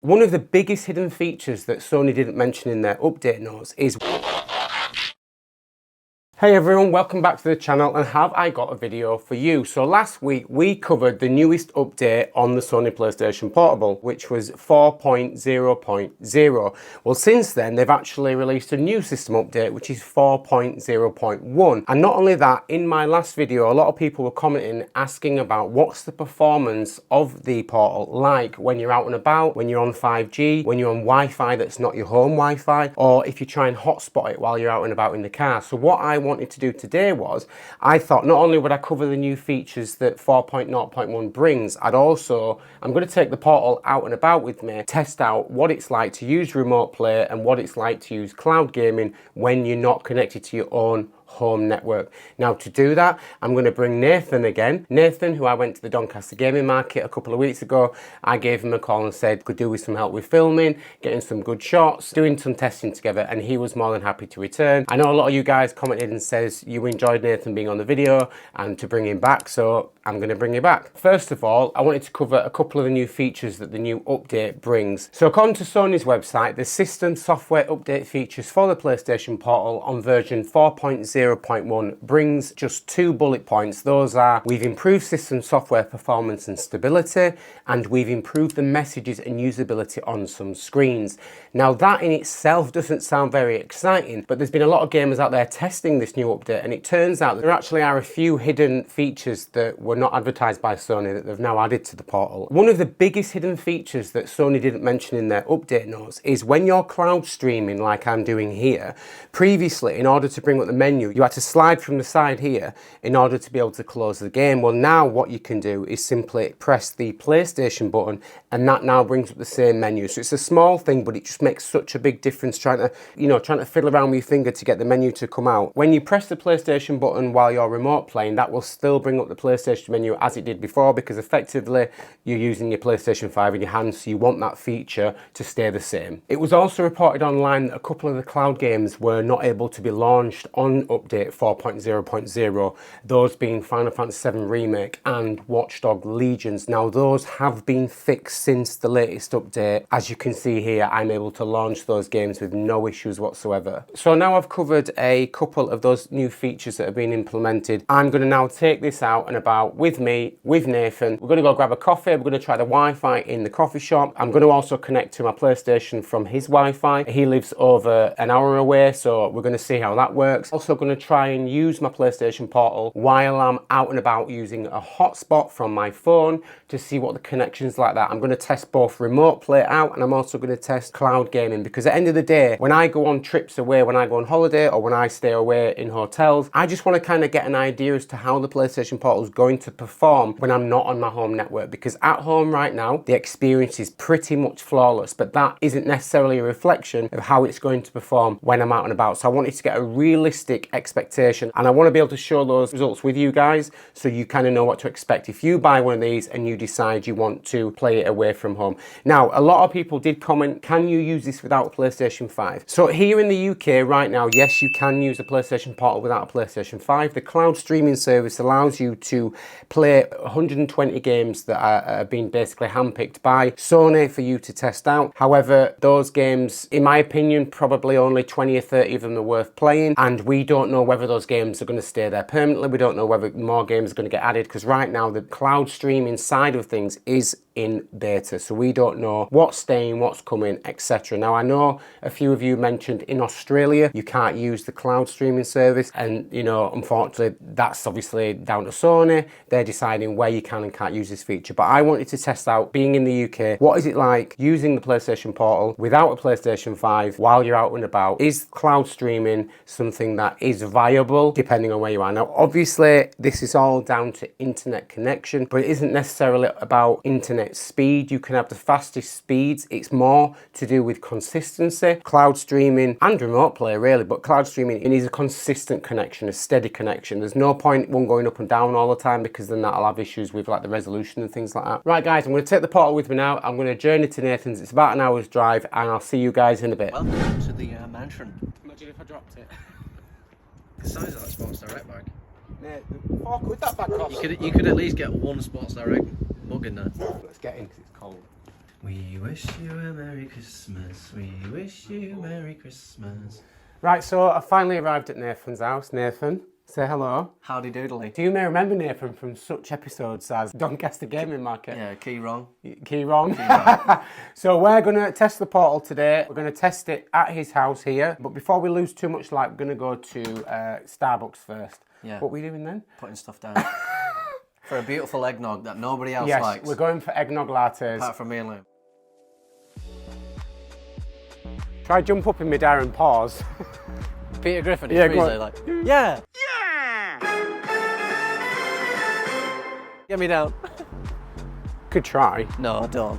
One of the biggest hidden features that Sony didn't mention in their update notes is... Hey everyone, welcome back to the channel, and have I got a video for you. So last week we covered the newest update on the Sony PlayStation Portable, which was 4.0.0. Well, since then they've actually released a new system update, which is 4.0.1. And not only that, in my last video a lot of people were commenting asking about what's the performance of the Portal like when you're out and about, when you're on 5G, when you're on Wi-Fi that's not your home Wi-Fi, or if you try and hotspot it while you're out and about in the car. So what I wanted to do today was, I thought not only would I cover the new features that 4.0.1 brings, I'm going to take the Portal out and about with me, test out what it's like to use remote play and what it's like to use cloud gaming when you're not connected to your own home network. Now, to do that, I'm going to bring Nathan again. Nathan, who I went to the Doncaster Gaming Market a couple of weeks ago, I gave him a call and said could do with some help with filming, getting some good shots, doing some testing together, and he was more than happy to return. I know a lot of you guys commented and says you enjoyed Nathan being on the video and to bring him back, so I'm going to bring you back. First of all, I wanted to cover a couple of the new features that the new update brings. So according to Sony's website, the system software update features for the PlayStation Portal on version 4.0.1 brings just 2 bullet points. Those are: we've improved system software performance and stability, and we've improved the messages and usability on some screens. Now that in itself doesn't sound very exciting, but there's been a lot of gamers out there testing this new update, and it turns out that there actually are a few hidden features that were not advertised by Sony that they've now added to the Portal. One of the biggest hidden features that Sony didn't mention in their update notes is when you're cloud streaming like I'm doing here. Previously, in order to bring up the menu, you had to slide from the side here in order to be able to close the game. Well, now what you can do is simply press the PlayStation button, and that now brings up the same menu. So it's a small thing, but it just makes such a big difference trying to fiddle around with your finger to get the menu to come out. When you press the PlayStation button while you're remote playing, that will still bring up the PlayStation menu as it did before, because effectively you're using your PlayStation 5 in your hand, so you want that feature to stay the same. It was also reported online that a couple of the cloud games were not able to be launched on update 4.0.0, those being Final Fantasy VII Remake and Watch Dogs Legions. Now those have been fixed since the latest update. As you can see here, I'm able to launch those games with no issues whatsoever. So now I've covered a couple of those new features that have been implemented, I'm going to now take this out and about with me, with Nathan. We're going to go grab a coffee, we're going to try the Wi-Fi in the coffee shop. I'm going to also connect to my PlayStation from his Wi-Fi. He lives over an hour away, so we're going to see how that works. Also going to try and use my PlayStation Portal while I'm out and about using a hotspot from my phone to see what the connection's like that. I'm going to test both remote play out, and I'm also going to test cloud gaming, because at the end of the day, when I go on trips away, when I go on holiday, or when I stay away in hotels, I just want to kind of get an idea as to how the PlayStation Portal is going to perform when I'm not on my home network. Because at home right now, the experience is pretty much flawless, but that isn't necessarily a reflection of how it's going to perform when I'm out and about. So I wanted to get a realistic expectation, and I want to be able to show those results with you guys so you kind of know what to expect if you buy one of these and you decide you want to play it away from home. Now, a lot of people did comment, can you use this without a PlayStation 5? So here in the UK right now, yes, you can use a PlayStation Portal without a PlayStation 5. The cloud streaming service allows you to play 120 games that are being basically handpicked by Sony for you to test out. However, those games, in my opinion, probably only 20 or 30 of them are worth playing, and we don't know whether those games are going to stay there permanently. We don't know whether more games are going to get added, because right now the cloud streaming side of things is in beta, so we don't know what's staying, what's coming, etc. Now, I know a few of you mentioned in Australia you can't use the cloud streaming service, and unfortunately that's obviously down to Sony. They're deciding where you can and can't use this feature, but I wanted to test out, being in the UK, what is it like using the PlayStation Portal without a PlayStation 5 while you're out and about. Is cloud streaming something that is viable depending on where you are? Now obviously this is all down to internet connection, but it isn't necessarily about internet speed. You can have the fastest speeds, it's more to do with consistency. Cloud streaming and remote play really, but cloud streaming, it needs a consistent connection, a steady connection. There's no point one going up and down all the time, because then that'll have issues with like the resolution and things like that. Right guys, I'm going to take the Portal with me now. I'm going to journey to Nathan's. It's about an hour's drive, and I'll see you guys in a bit. Welcome to the mansion. Imagine if I dropped it. The size of that Sports Direct bag. Mate, £4 quid that bag cost. You could at least get one Sports Direct mug in there. Let's get in because it's cold. We wish you a Merry Christmas. We wish you Merry Christmas. Right, so I finally arrived at Nathan's house. Nathan, say hello. Howdy doodly. Do you may remember Nathan from such episodes as Doncaster Gaming Market? Yeah, key wrong. Key wrong. So we're going to test the portal today. We're going to test it at his house here. But before we lose too much light, we're going to go to Starbucks first. Yeah. What are we doing then? Putting stuff down. For a beautiful eggnog that nobody else Yes, likes. we're going for eggnog lattes. Apart from me and Lou. Try jump up in mid-air and pause. Peter Griffin, Yeah, he's go really on. like, yeah! Get me down. Could try. No, don't.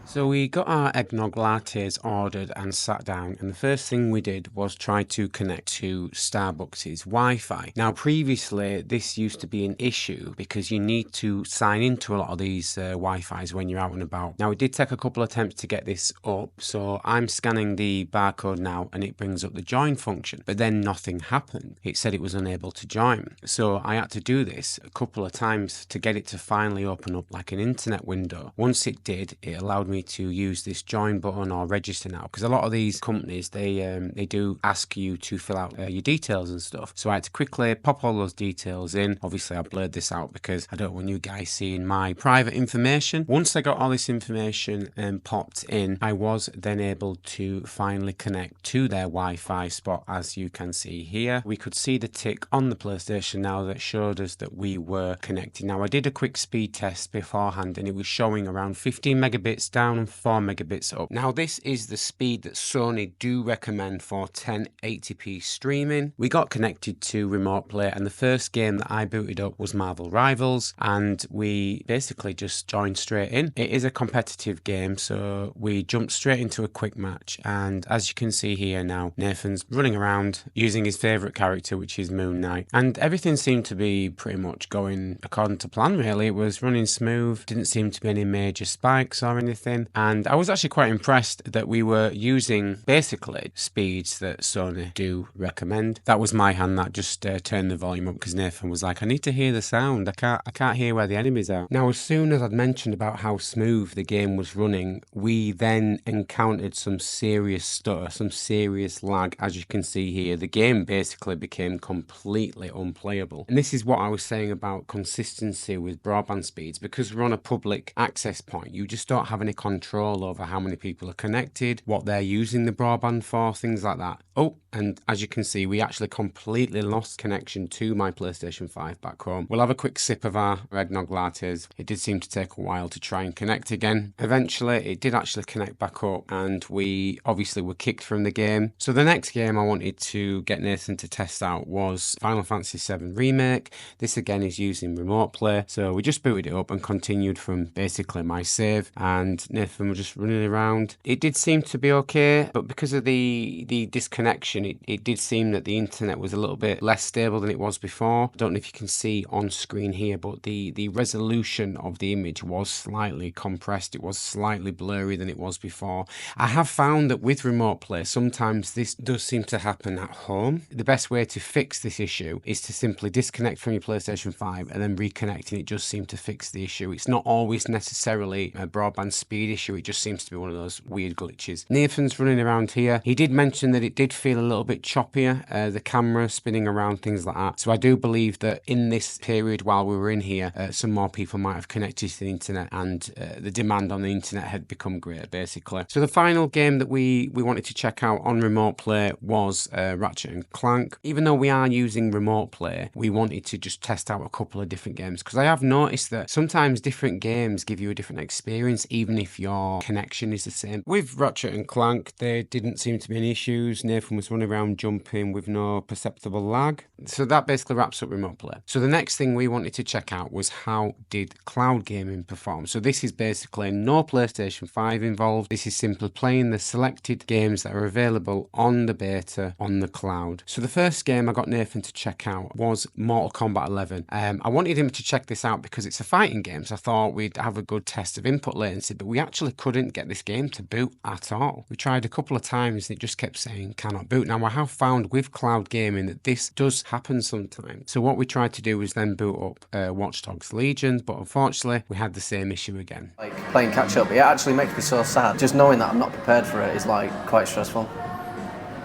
So we got our eggnog lattes ordered and sat down, and the first thing we did was try to connect to Starbucks' Wi-Fi. Now previously this used to be an issue because you need to sign into a lot of these Wi-Fis when you're out and about. Now it did take a couple of attempts to get this up, so I'm scanning the barcode now and it brings up the join function, but then nothing happened. It said it was unable to join. So I had to do this a couple of times to get it to finally open up like an internet window. Once it did, it allowed me to use this join button or register now, because a lot of these companies they do ask you to fill out your details and stuff. So I had to quickly pop all those details in. Obviously I blurred this out because I don't want you guys seeing my private information. Once I got all this information popped in, I was then able to finally connect to their Wi-Fi spot. As you can see here, we could see the tick on the PlayStation now that showed us that we were connected. Now I did a quick speed test beforehand and it was showing around 15 megabits down and 4 megabits up. Now this is the speed that Sony do recommend for 1080p streaming. We got connected to Remote Play and the first game that I booted up was Marvel Rivals, and we basically just joined straight in. It is a competitive game, so we jumped straight into a quick match, and as you can see here now, Nathan's running around using his favourite character, which is Moon Knight, and everything seemed to be pretty much going according to plan really. It was running smooth, didn't seem to be any major spikes or anything. And I was actually quite impressed that we were using basically speeds that Sony do recommend. That was my hand that just turned the volume up because Nathan was like, I need to hear the sound. I can't hear where the enemies are. Now, as soon as I'd mentioned about how smooth the game was running, we then encountered some serious stutter, some serious lag. As you can see here, the game basically became completely unplayable. And this is what I was saying about consistency with broadband speeds. Because we're on a public access point, you just don't have any control over how many people are connected, what they're using the broadband for, things like that. Oh, and as you can see, we actually completely lost connection to my PlayStation 5 back home. We'll have a quick sip of our eggnog lattes. It did seem to take a while to try and connect again. Eventually, it did actually connect back up, and we obviously were kicked from the game. So the next game I wanted to get Nathan to test out was Final Fantasy VII Remake. This again is using Remote Play. So we just booted it up and continued from basically my save, and Nathan was just running around. It did seem to be okay, but because of the disconnection, it did seem that the internet was a little bit less stable than it was before. I don't know if you can see on screen here, but the resolution of the image was slightly compressed. It was slightly blurry than it was before. I have found that with Remote Play, sometimes this does seem to happen at home. The best way to fix this issue is to simply disconnect from your PlayStation 5 and then reconnect, and it just seems to fix the issue. It's not always necessarily a broadband speed issue. It just seems to be one of those weird glitches. Nathan's running around here. He did mention that it did feel a little bit choppier, the camera spinning around, things like that. So I do believe that in this period while we were in here, some more people might have connected to the internet, and the demand on the internet had become greater basically. So the final game that we wanted to check out on Remote Play was Ratchet and Clank. Even though we are using Remote Play, we wanted to just test out a couple of different games, because I have noticed that sometimes different games give you a different experience even if your connection is the same. With Ratchet and Clank, there didn't seem to be any issues. Nathan was running around jumping with no perceptible lag. So that basically wraps up Remote Play. So the next thing we wanted to check out was how did cloud gaming perform. So this is basically no PlayStation 5 involved. This is simply playing the selected games that are available on the beta on the cloud. So the first game I got Nathan to check out was Mortal Kombat 11. I wanted him to check this out because it's a fighting game, so I thought we'd have a good test of input latency, but we actually couldn't get this game to boot at all. We tried a couple of times and it just kept saying cannot boot. Now I have found with cloud gaming that this does happen sometimes. So what we tried to do was then boot up Watch Dogs Legion, but unfortunately we had the same issue again. Like playing catch up, it actually makes me so sad. Just knowing that I'm not prepared for it is like quite stressful.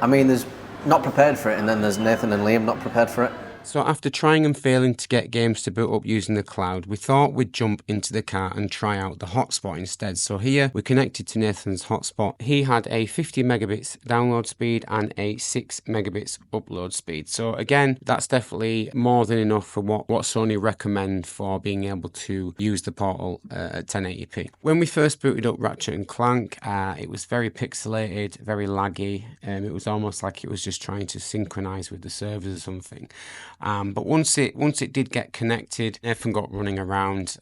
I mean, there's not prepared for it, and then there's Nathan and Liam not prepared for it. So after trying and failing to get games to boot up using the cloud, we thought we'd jump into the car and try out the hotspot instead. So here we connected to Nathan's hotspot. He had a 50 megabits download speed and a 6 megabits upload speed. So again, that's definitely more than enough for what Sony recommend for being able to use the portal at 1080p. When we first booted up Ratchet and Clank, it was very pixelated, very laggy. It was almost like it was just trying to synchronize with the servers or something. But once it did get connected, Nathan got running around,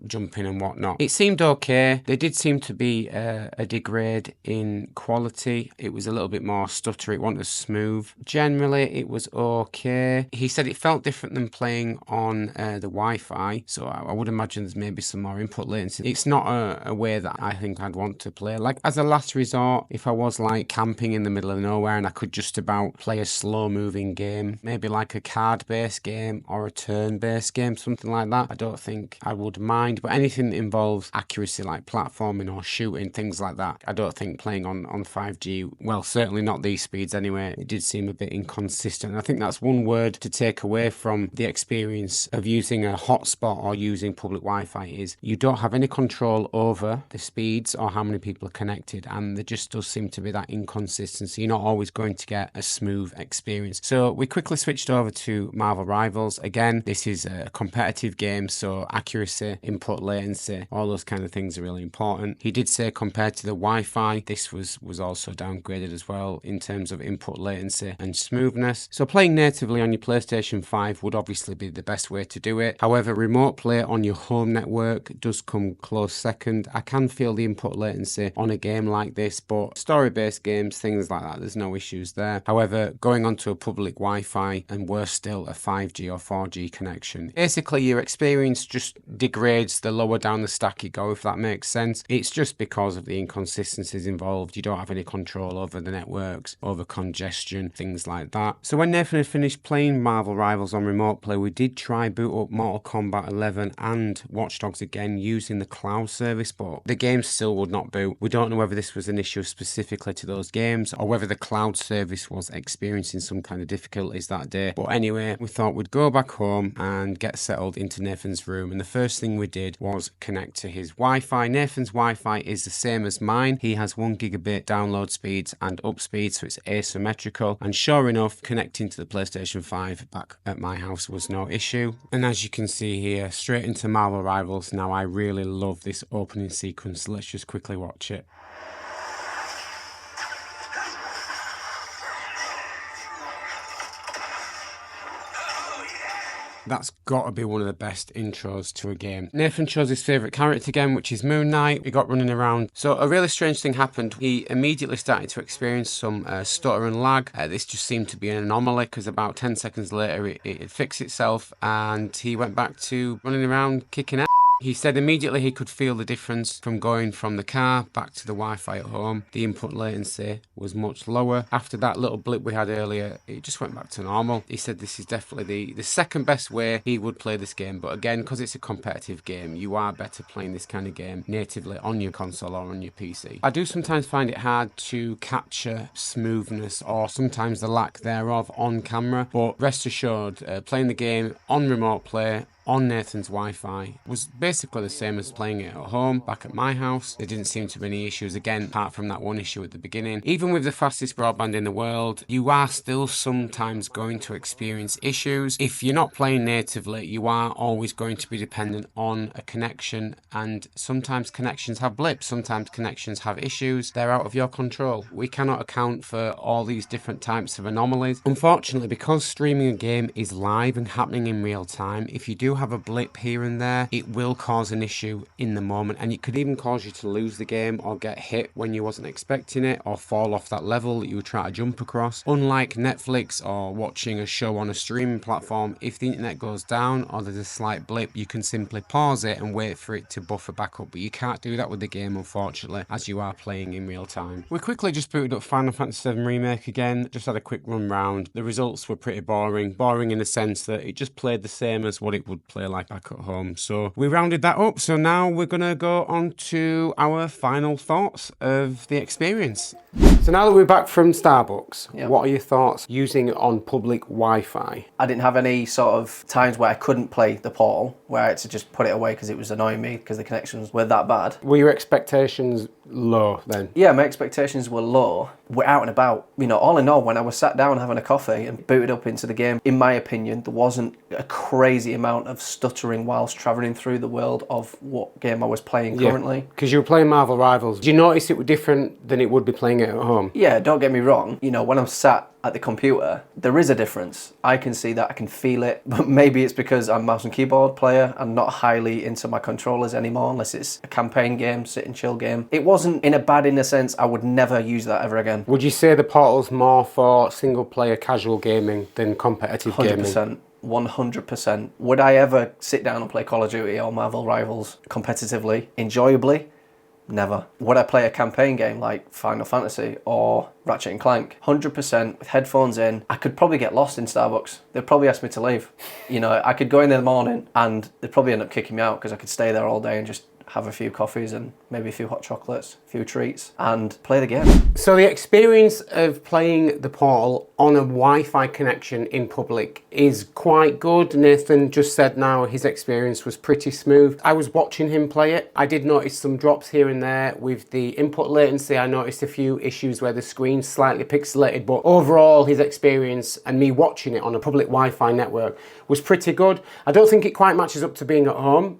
jumping and whatnot. It seemed okay. There did seem to be a degrade in quality. It was a little bit more stuttery. It wasn't as smooth. Generally, it was okay. He said it felt different than playing on the Wi-Fi. So I would imagine there's maybe some more input latency. It's not a way that I think I'd want to play. Like as a last resort, if I was like camping in the middle of nowhere and I could just about play a slow-moving game, maybe like a card-based game or a turn-based game, something like that, I don't think I would mind. But anything that involves accuracy like platforming or shooting, things like that, I don't think playing on 5G, well, certainly not these speeds anyway, it did seem a bit inconsistent. I think that's one word to take away from the experience of using a hotspot or using public Wi-Fi is you don't have any control over the speeds or how many people are connected, and there just does seem to be that inconsistency. You're not always going to get a smooth experience. So we quickly switched over to Marvel Rivals. Again, this is a competitive game, so accuracy, input latency, all those kind of things are really important. He did say compared to the Wi-Fi, this was also downgraded as well in terms of input latency and smoothness. So playing natively on your PlayStation 5 would obviously be the best way to do it. However, remote play on your home network does come close second. I can feel the input latency on a game like this, but story-based games, things like that, there's no issues there. However, going onto a public Wi-Fi and worse still, a 5G or 4G connection, basically your experience just degrades the lower down the stack you go, if that makes sense. It's just because of the inconsistencies involved. You don't have any control over the networks, over congestion, things like that. So when Nathan had finished playing Marvel Rivals on remote play, we did try boot up Mortal Kombat 11 and Watch Dogs again using the cloud service, but the game still would not boot. We don't know whether this was an issue specifically to those games or whether the cloud service was experiencing some kind of difficulties that day. But anyway, we thought we'd go back home and get settled into Nathan's room, and the first thing we did was connect to his Wi-Fi. Nathan's Wi-Fi is the same as mine. He has 1 gigabit download speeds and up speed, so it's asymmetrical, and sure enough, connecting to the PlayStation 5 back at my house was no issue. And as you can see here, straight into Marvel Rivals. Now I really love this opening sequence, so let's just quickly watch it. That's got to be one of the best intros to a game. Nathan chose his favourite character again, which is Moon Knight. He got running around. So a really strange thing happened. He immediately started to experience some stutter and lag. This just seemed to be an anomaly because about 10 seconds later it fixed itself and he went back to running around kicking ass. He said immediately he could feel the difference from going from the car back to the Wi-Fi at home. The input latency was much lower. After that little blip we had earlier, it just went back to normal. He said this is definitely the second best way he would play this game. But again, because it's a competitive game, you are better playing this kind of game natively on your console or on your PC. I do sometimes find it hard to capture smoothness or sometimes the lack thereof on camera. But rest assured, playing the game on remote play, on Nathan's Wi-Fi was basically the same as playing it at home back at my house. There didn't seem to be any issues, again, apart from that one issue at the beginning. Even with the fastest broadband in the world, you are still sometimes going to experience issues. If you're not playing natively, you are always going to be dependent on a connection, and sometimes connections have blips, sometimes connections have issues. They're out of your control. We cannot account for all these different types of anomalies. Unfortunately, because streaming a game is live and happening in real time, if you do have a blip here and there, it will cause an issue in the moment, and it could even cause you to lose the game or get hit when you wasn't expecting it, or fall off that level that you were trying to jump across. Unlike Netflix or watching a show on a streaming platform, if the internet goes down or there's a slight blip, you can simply pause it and wait for it to buffer back up, but you can't do that with the game, unfortunately, as you are playing in real time. We quickly just booted up Final Fantasy VII Remake again, just had a quick run round. The results were pretty boring in the sense that it just played the same as what it would play like back at home. So we rounded that up, so now we're gonna go on to our final thoughts of the experience. So now that we're back from Starbucks, what are your thoughts using it on public Wi-Fi? I didn't have any sort of times where I couldn't play the Portal, where I had to just put it away because it was annoying me because the connections were that bad. Were your expectations low then? Yeah, my expectations were low. We're out and about. You know, all in all, when I was sat down having a coffee and booted up into the game, in my opinion, there wasn't a crazy amount of stuttering whilst travelling through the world of what game I was playing currently. Because you were playing Marvel Rivals. Did you notice it was different than it would be playing it at home? Yeah, don't get me wrong. You know, when I'm sat at the computer, there is a difference. I can see that, I can feel it, but maybe it's because I'm a mouse and keyboard player and not highly into my controllers anymore, unless it's a campaign game, sit and chill game. It wasn't in a bad in a sense. I would never use that ever again. Would you say the Portal's more for single player casual gaming than competitive 100%. gaming? 100%. Would I ever sit down and play Call of Duty or Marvel Rivals competitively, enjoyably? Never. Would I play a campaign game like Final Fantasy or Ratchet and Clank? 100% with headphones in. I could probably get lost in Starbucks. They'd probably ask me to leave. You know, I could go in there in the morning and they'd probably end up kicking me out because I could stay there all day and just have a few coffees and maybe a few hot chocolates, a few treats, and play the game. So the experience of playing the Portal on a Wi-Fi connection in public is quite good. Nathan just said now his experience was pretty smooth. I was watching him play it. I did notice some drops here and there with the input latency. I noticed a few issues where the screen's slightly pixelated, but overall his experience and me watching it on a public Wi-Fi network was pretty good. I don't think it quite matches up to being at home.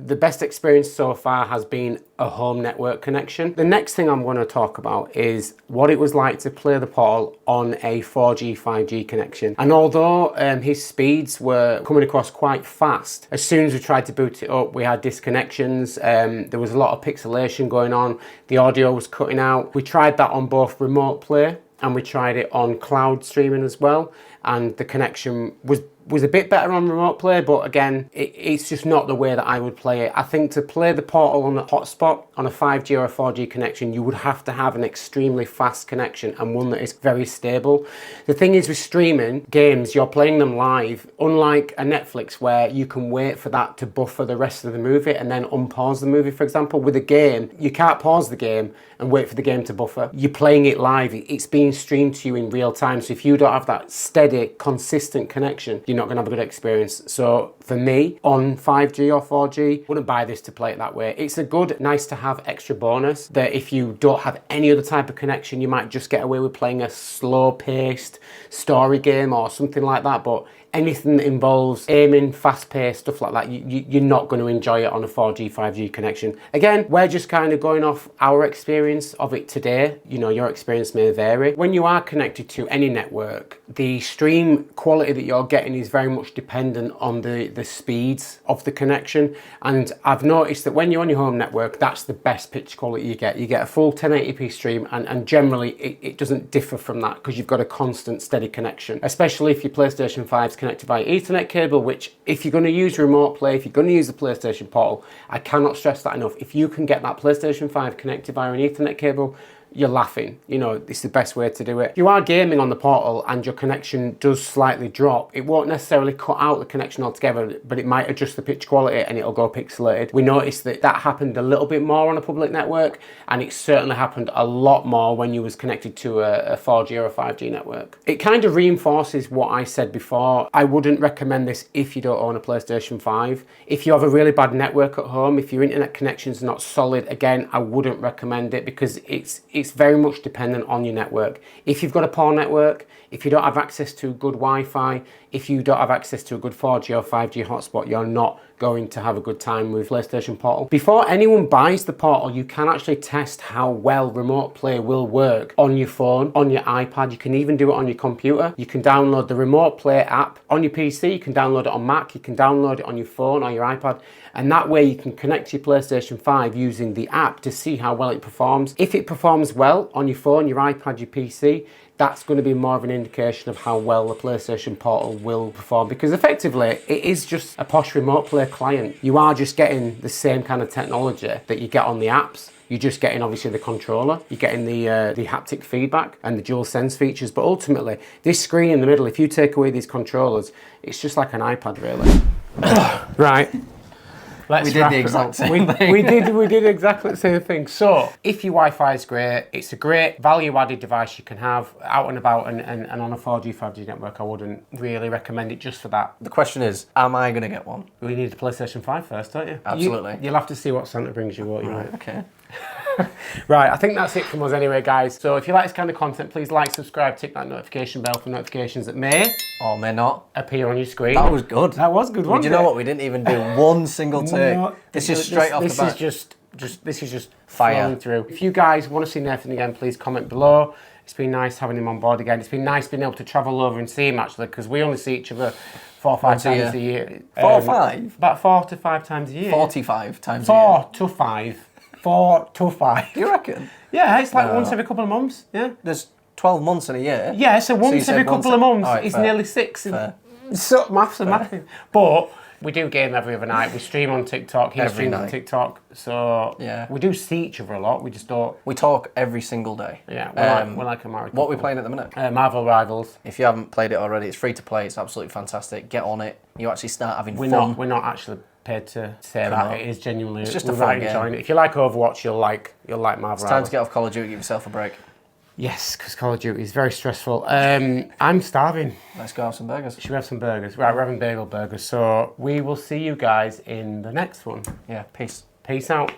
The best experience so far has been a home network connection. The next thing I'm going to talk about is what it was like to play the Portal on a 4G, 5G connection. And although his speeds were coming across quite fast, as soon as we tried to boot it up, we had disconnections. There was a lot of pixelation going on. The audio was cutting out. We tried that on both remote play and we tried it on cloud streaming as well. And the connection was a bit better on remote play, but again, it's just not the way that I would play it. I think to play the Portal on a hotspot, on a 5G or a 4G connection, you would have to have an extremely fast connection and one that is very stable. The thing is with streaming games, you're playing them live, unlike a Netflix where you can wait for that to buffer the rest of the movie and then unpause the movie, for example. With a game, you can't pause the game and wait for the game to buffer. You're playing it live. It's being streamed to you in real time. So if you don't have that steady, consistent connection, you're not going to have a good experience. So for me, on 5G or 4G, wouldn't buy this to play it that way. It's a good, nice to have extra bonus that if you don't have any other type of connection, you might just get away with playing a slow-paced story game or something like that. But anything that involves aiming, fast-paced, stuff like that, you're not going to enjoy it on a 4G, 5G connection. Again, we're just kind of going off our experience of it today. You know, your experience may vary. When you are connected to any network, the stream quality that you're getting is very much dependent on the speeds of the connection. And I've noticed that when you're on your home network, that's the best pitch quality you get. You get a full 1080p stream, and generally it doesn't differ from that because you've got a constant, steady connection, especially if your PlayStation 5's connected via Ethernet cable, which if you're going to use remote play, if you're going to use the PlayStation Portal, I cannot stress that enough. If you can get that PlayStation 5 connected via an Ethernet cable, you're laughing. You know, it's the best way to do it. If you are gaming on the Portal and your connection does slightly drop, it won't necessarily cut out the connection altogether, but it might adjust the pitch quality and it'll go pixelated. We noticed that happened a little bit more on a public network, and it certainly happened a lot more when you was connected to a 4G or a 5G network. It kind of reinforces what I said before. I wouldn't recommend this if you don't own a PlayStation 5. If you have a really bad network at home, if your internet connection's not solid, again, I wouldn't recommend it because it's very much dependent on your network. If you've got a poor network, if you don't have access to good Wi-Fi, if you don't have access to a good 4G or 5G hotspot, you're not going to have a good time with PlayStation Portal. Before anyone buys the Portal, you can actually test how well remote play will work on your phone, on your iPad. You can even do it on your computer. You can download the remote play app on your PC, you can download it on Mac, you can download it on your phone or your iPad, and that way you can connect to your PlayStation 5 using the app to see how well it performs. If it performs well on your phone, your iPad, your PC, that's going to be more of an indication of how well the PlayStation Portal will perform, because effectively it is just a posh remote play client. You are just getting the same kind of technology that you get on the apps. You're just getting obviously the controller, you're getting the haptic feedback and the dual sense features, but ultimately this screen in the middle, if you take away these controllers, it's just like an iPad really. Right. We did the exact same thing. We did exactly the same thing. So, if your Wi-Fi is great, it's a great value-added device you can have out and about, and on a 4G, 5G network, I wouldn't really recommend it just for that. The question is, am I going to get one? We need a PlayStation 5 first, don't you? Absolutely. You'll have to see what Santa brings you, won't you? Right. Okay. Right, I think that's it from us anyway, guys. So if you like this kind of content, please like, subscribe, tick that notification bell for notifications that may Or may not. appear on your screen. That was good. That was good, wasn't Do it? you know what? We didn't even do one single take. No, It's just straight off the bat. This is just Fire. flowing through. If you guys want to see Nathan again, please comment below. It's been nice having him on board again. It's been nice being able to travel over and see him actually, because we only see each other 4 or 5 Once a times a year. 4 or 5? About 4 to 5 times a year. 45 times 4 a year. to 5. 4 to 5. Do you reckon? Yeah, it's like once every couple of months. Yeah. There's 12 months in a year. Yeah, so you once said every couple of months, Alright, it's fair. nearly 6. Fair. So maths and maths. But we do game every other night. We stream on TikTok. He Every streams on night. TikTok. So Yeah. we do see each other a lot. We just don't. We talk every single day. Yeah, we're like a married What are we couple. playing at the minute? Marvel Rivals. If you haven't played it already, it's free to play. It's absolutely fantastic. Get on it. You actually start having We're fun. not actually paid to say that. not. It is genuinely. It's just a we're fun really game. enjoying it. If you like Overwatch, you'll like Marvel It's time Rivals. to get off Call of Duty. Give yourself a break. Yes, because Call of Duty is very stressful. I'm starving. Let's go have some burgers. Should we have some burgers? Right, we're having bagel burgers. So we will see you guys in the next one. Yeah, peace. Peace out.